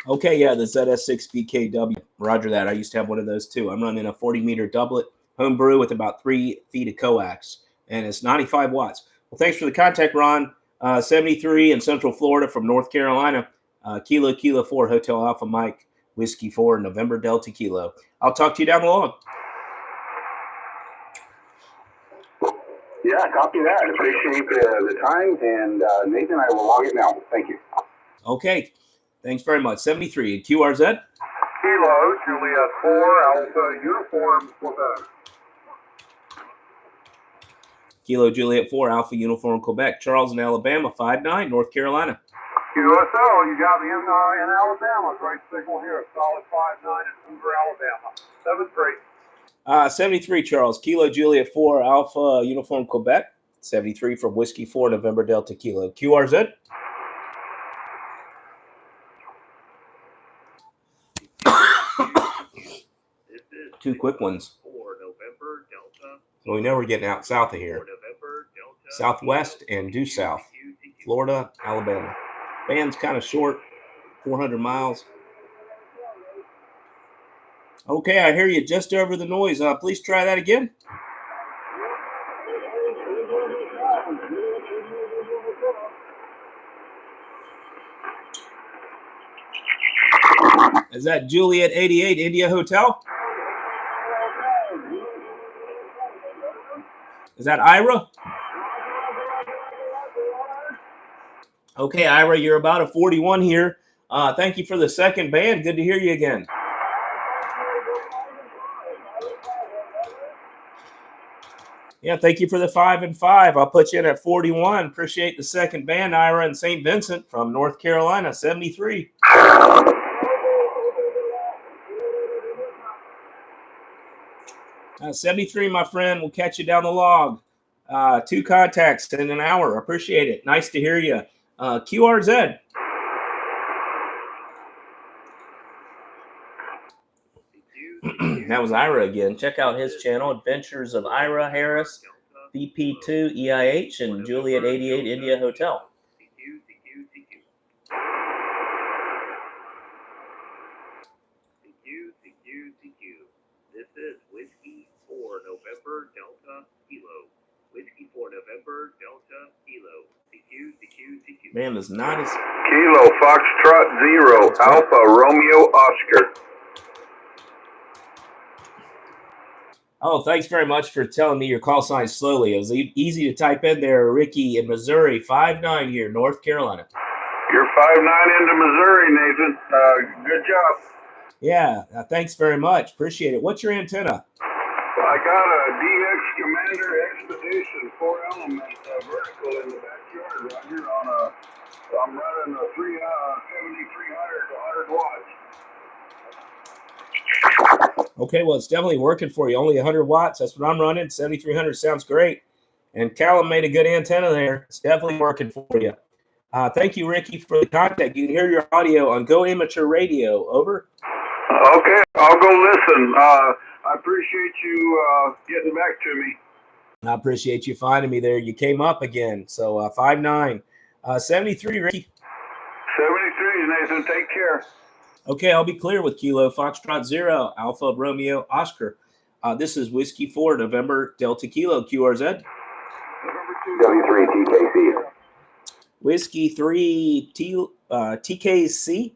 Okay, yeah, the ZS6BKW. Roger that. I used to have one of those too. I'm running a 40-meter doublet homebrew with about 3 feet of coax, and it's 95 watts. Well, thanks for the contact, Ron. 73 in Central Florida from North Carolina. Kilo 4 Hotel Alpha Mike Whiskey 4 November Delta Kilo. I'll talk to you down the line. Yeah, copy that. I appreciate the time, and Nathan, I will log it now. Thank you. Okay, thanks very much. 73 QRZ. Kilo, Juliet 4, Alpha, Uniform, Quebec. Kilo Juliet 4 Alpha Uniform Quebec. Charles in Alabama, 5'9", North Carolina. QSO, you got me in Alabama. Great signal here. Solid 5'9" in Hoover, Alabama. 7-3. 73 Charles. Kilo Juliet 4 Alpha Uniform Quebec. 73 from Whiskey 4 November Delta Kilo. QRZ. Two quick ones. So we know we're getting out south of here. Southwest and due south. Florida, Alabama. Band's kind of short, 400 miles. Okay, I hear you just over the noise. Please try that again. Is that Juliet 88 India Hotel? Is that Ira? Okay, Ira, you're about a 41 here. Thank you for the second band. Good to hear you again. Yeah, thank you for the 5 and 5. I'll put you in at 41. Appreciate the second band, Ira and St. Vincent from North Carolina, 73. 73, my friend. We'll catch you down the log. 2 contacts in an hour. Appreciate it. Nice to hear you. QRZ. That was Ira again. Check out his channel, Adventures of Ira Harris, BP2 EIH, and Juliet 88 India Hotel. This is Whiskey 4 November Delta Kilo. Whiskey 4 November Delta Kilo. CQ. Man, this not as... Kilo Foxtrot 0 Alpha Romeo Oscar. Oh, thanks very much for telling me your call sign slowly. It was easy to type in there. Ricky in Missouri, 5'9" here, North Carolina. You're 5'9" into Missouri, Nathan. Good job. Yeah, thanks very much. Appreciate it. What's your antenna? I got a DX Commander Expedition 4 element vertical in the backyard, Roger. I'm running a 7300 to 100 watts. Okay, well, it's definitely working for you. Only 100 watts. That's what I'm running. 7300 sounds great. And Callum made a good antenna there. It's definitely working for you. Thank you, Ricky, for the contact. You can hear your audio on Go Amateur Radio. Over. Okay, I'll go listen. I appreciate you getting back to me. I appreciate you finding me there. You came up again. So 5'9". 73, Ricky. 73, Nathan. Take care. Okay, I'll be clear with Kilo Foxtrot 0 Alpha Romeo Oscar. This is Whiskey 4 November Delta Kilo QRZ. W3 TKC. Whiskey 3 TKC.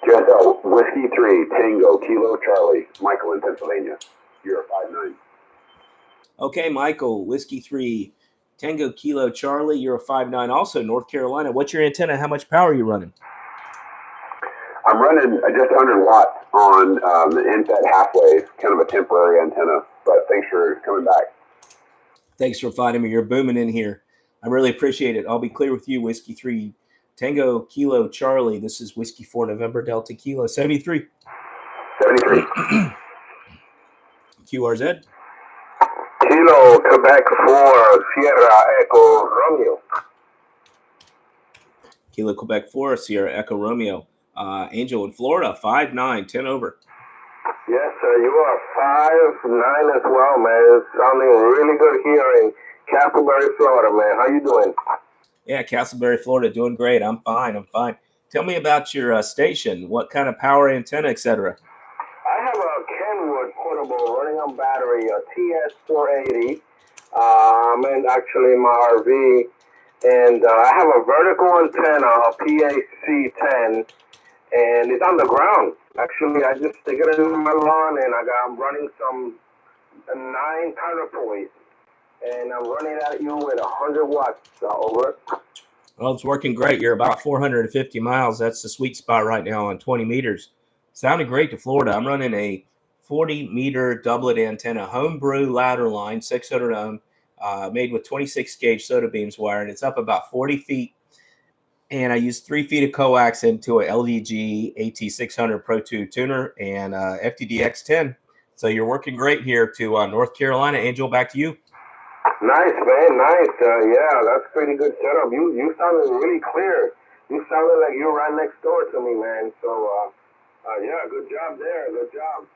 JSL Whiskey 3 Tango Kilo Charlie. Michael in Pennsylvania. You're a 5'9". Okay, Michael, Whiskey 3 Tango Kilo Charlie. You're a 5'9", also North Carolina. What's your antenna? How much power are you running? I'm running just 100 watts on the NFET halfwave, kind of a temporary antenna, but thanks for coming back. Thanks for finding me. You're booming in here. I really appreciate it. I'll be clear with you, Whiskey 3 Tango Kilo Charlie. This is Whiskey 4 November Delta Kilo 73. 73. QRZ. Kilo Quebec 4 Sierra Echo Romeo. Kilo Quebec 4 Sierra Echo Romeo. Angel in Florida, 5'9", 10 over. Yes, sir. You are 5'9" as well, man. It's sounding really good here in Castleberry, Florida, man. How you doing? Yeah, Castleberry, Florida, doing great. I'm fine. Tell me about your station. What kind of power antenna, etc.? I have a Kenwood portable running on battery, a TS480. I'm actually in my RV, and I have a vertical antenna, a PAC-10, and it's on the ground. Actually, I just stick it in my lawn, and I'm running some 9 counterpoise, and I'm running at you with 100 watts. Over. Well, it's working great. You're about 450 miles. That's the sweet spot right now on 20 meters. Sounded great to Florida. I'm running a 40-meter doublet antenna, homebrew ladder line, 600 ohm, made with 26-gauge soda beams wire, and it's up about 40 feet. And I use 3 feet of coax into a LDG AT600 Pro 2 tuner and FTDX10. So you're working great here to North Carolina. Angel, back to you. Nice, man. Nice. Yeah, that's pretty good setup. You sounded really clear. You sounded like you're right next door to me, man. So, yeah, good job there. Good job.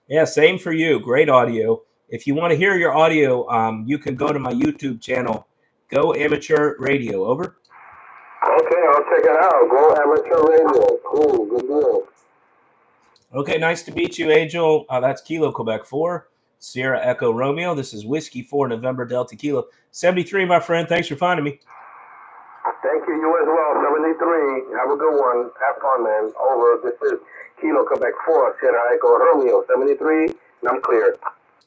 Yeah, same for you. Great audio. If you want to hear your audio, you can go to my YouTube channel, Go Amateur Radio. Over. Okay, I'll check it out. Go Amateur Radio. Cool. Good deal. Okay, nice to meet you, Angel. That's Kilo Quebec 4, Sierra Echo Romeo. This is Whiskey 4, November Delta Kilo 73, my friend. Thanks for finding me. Thank you. You as well. 73. Have a good one. Have fun, man. Over. This is Kilo Quebec 4, Sierra Echo Romeo. 73. And I'm clear.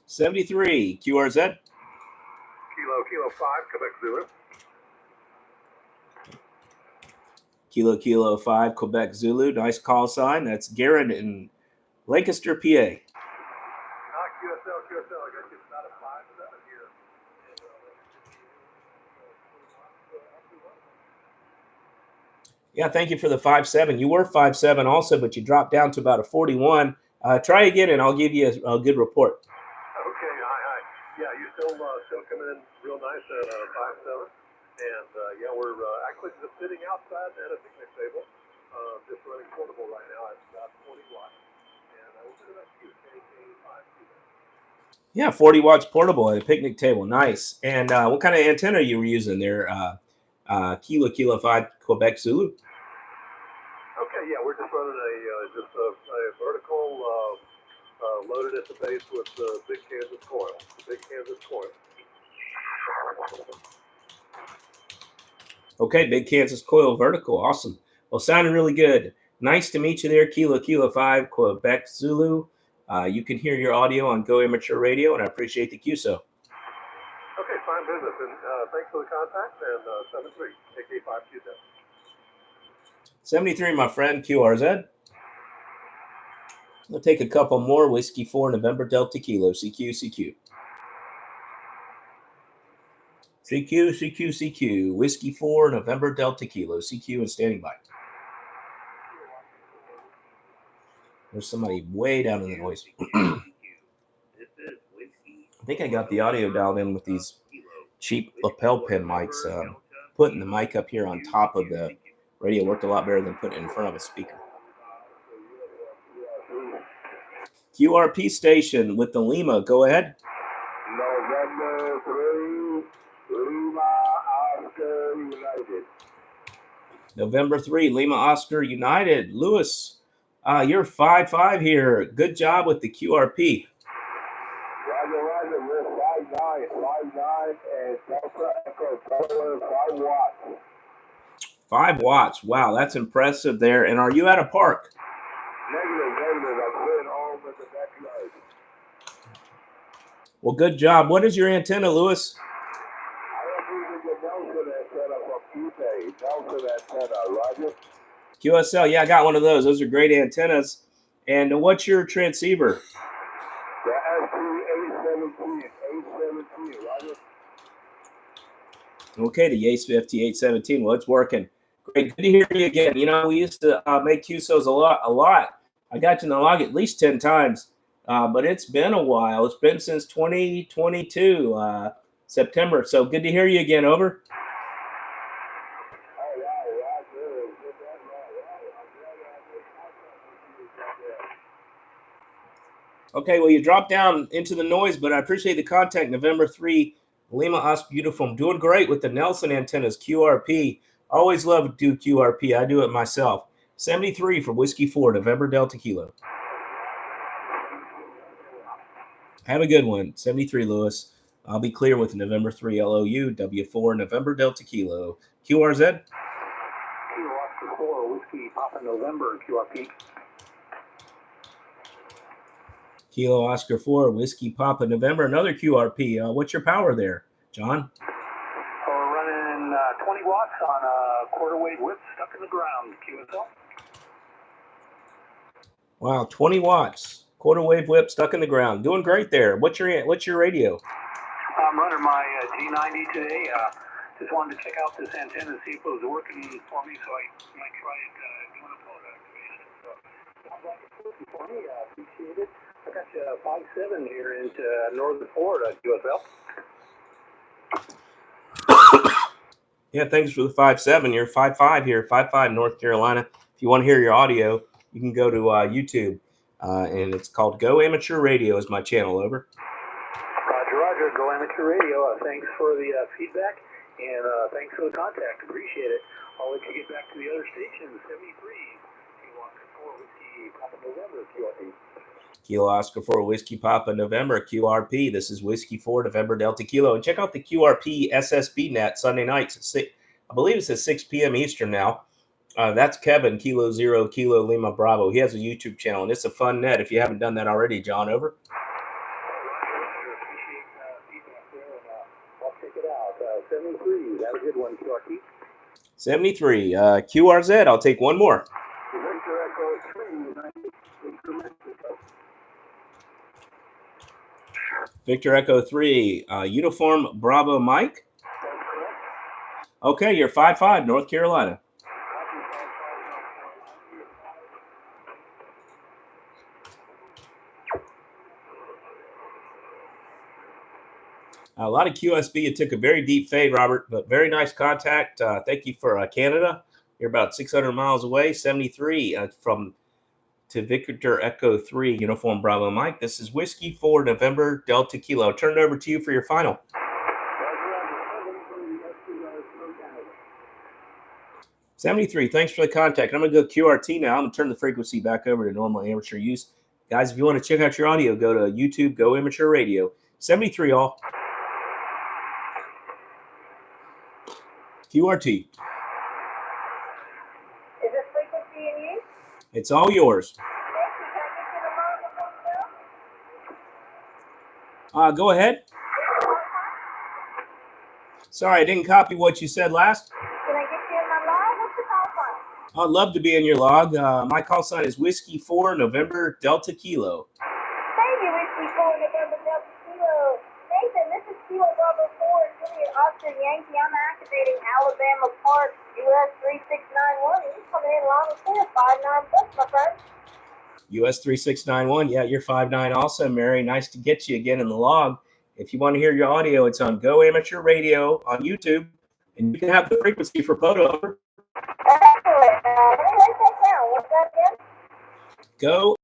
73, QRZ. Kilo 5, Quebec Zulu. Kilo 5, Quebec Zulu. Nice call sign. That's Garrett in Lancaster, PA. QSL, I got you about a 5-7 here. Yeah, thank you for the 5.7. You were 5.7 also, but you dropped down to about a 41. Try again, and I'll give you a good report. Okay, hi. Yeah, you still coming in real nice at 5.7. And, yeah, we're actually just sitting outside at a picnic table, just running portable right now at about 40 watts. And we're doing about K85. Yeah, 40 watts portable at a picnic table. Nice. And what kind of antenna you were using there? Kilo 5 Quebec Zulu. Okay, yeah, we're just running a vertical loaded at the base with the big Kansas coil. Okay, big Kansas coil vertical. Awesome. Well, sounded really good. Nice to meet you there, Kilo 5 Quebec Zulu. You can hear your audio on Go Amateur Radio, and I appreciate the QSO. Okay, fine business. And thanks for the contact. And 73, AK5 QZ. 73, my friend, QRZ. We'll take a couple more. Whiskey 4, November Delta Kilo, CQ. CQ. Whiskey 4, November Delta Kilo, CQ, and standing by. There's somebody way down in the noise. I think I got the audio dialed in with these cheap lapel pin mics. Putting the mic up here on top of the radio worked a lot better than putting it in front of a speaker. QRP station with the Lima. Go ahead. November 3, Lima Oscar United. November 3, Lima Oscar United. Lewis, you're 5-5 here. Good job with the QRP. Roger, we're 5'9", and Delta Echo Tower 5 watts. 5 watts. Wow, that's impressive there. And are you at a park? Negative. I'm playing home in the backyard. Well, good job. What is your antenna, Lewis? I am using the Nelson antenna from eBay. Nelson antenna, Roger. QSL, yeah, I got one of those. Those are great antennas. And what's your transceiver? The ST817, Roger. Okay, the Yates 5817. Well, it's working. Great. Good to hear you again. You know, we used to make QSOs a lot. I got you in the log at least 10 times, but it's been a while. It's been since 2022, September. So good to hear you again. Over. Okay, well, you dropped down into the noise, but I appreciate the contact. November 3, Lima Oscar Uniform. Doing great with the Nelson antennas, QRP. Always love to do QRP. I do it myself. 73 for Whiskey 4, November Delta Kilo. Have a good one. 73, Lewis. I'll be clear with November 3, LOU, W4, November Delta Kilo. QRZ? Kilo Oscar 4, Whiskey Papa November, QRP. Kilo Oscar 4, Whiskey Papa November, another QRP. What's your power there, John? We're running 20 watts on a quarter wave whip stuck in the ground, QSL. Wow, 20 watts, quarter wave whip stuck in the ground. Doing great there. What's your radio? I'm running my G90 today. Just wanted to check out this antenna, see if it was working for me, so I might try it doing a photo activation. So, sounds like it's working for me. Appreciate it. I got you 5'7" here into northern Florida, QSL. Yeah, thanks for the 5-7. You're 5-5 here, 5-5 North Carolina. If you want to hear your audio, you can go to YouTube, and it's called Go Amateur Radio is my channel. Over. Roger. Go Amateur Radio. Thanks for the feedback, and thanks for the contact. Appreciate it. I'll let you get back to the other station, 73. Kilo Oscar 4 Whiskey Papa November, QRP. Kilo Oscar 4 Whiskey Papa November, QRP. This is Whiskey 4 November Delta Kilo. And check out the QRP SSB net Sunday nights at 6, I believe it's at 6 p.m. Eastern now. That's Kevin, Kilo Zero, Kilo Lima Bravo. He has a YouTube channel, and it's a fun net if you haven't done that already, John. Over. I'll check it out. 73. That was a good one, QRT. 73. QRZ, I'll take one more. Victor Echo 3. Victor Echo 3. Uniform Bravo Mike. Okay, you're 5-5 North Carolina. A lot of QSB. It took a very deep fade, Robert, but very nice contact. Thank you for Canada. You're about 600 miles away. 73 to Victor Echo 3, Uniform Bravo Mike. This is Whiskey 4 November Delta Kilo. I'll turn it over to you for your final. 73. Thanks for the contact. I'm going to go QRT now. I'm going to turn the frequency back over to normal amateur use. Guys, if you want to check out your audio, go to YouTube, Go Amateur Radio. 73, all. QRT. Is this frequency in use? It's all yours. Thank you. Can I get you the mode? Go ahead. Sorry, I didn't copy what you said last. Can I get you in my log? What's the call sign? I'd love to be in your log. My call sign is Whiskey 4 November Delta Kilo. Thank you, Whiskey 4 November Delta Kilo. Nathan, this is Kilo Bravo 4 Juliet Oscar Yankee. I'm activating Alabama Park US 3691. You're coming in loud and clear, 5-9 bucks, my friend. US 3691. Yeah, you're 5-9 also, Mary. Nice to get you again in the log. If you want to hear your audio, it's on Go Amateur Radio on YouTube, and you can have the frequency for Poto. Excellent. Let me write that down. What's that again? Go.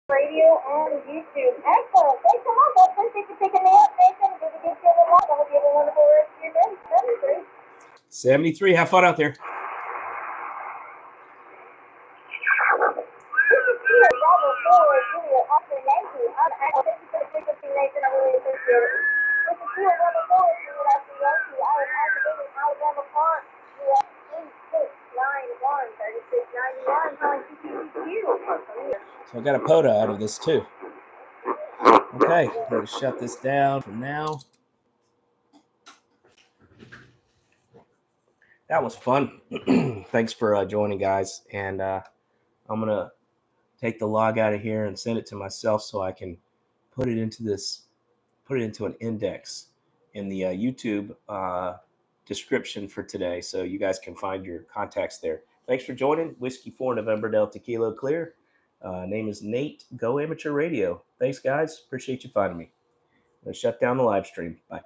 Radio on YouTube. Excellent. Thanks so much. I appreciate you picking me up, Nathan. Good to get you in the log. I hope you have a wonderful rest of your day. 73. Have fun out there. So I got a POTA out of this too. Okay, I'm going to shut this down for now. That was fun. Thanks for joining, guys. And I'm going to take the log out of here and send it to myself so I can put it into an index in the YouTube description for today, so you guys can find your contacts there. Thanks for joining. Whiskey 4 November Delta Kilo Clear. Name is Nate. Go Amateur Radio. Thanks, guys. Appreciate you finding me. I'm going to shut down the live stream. Bye.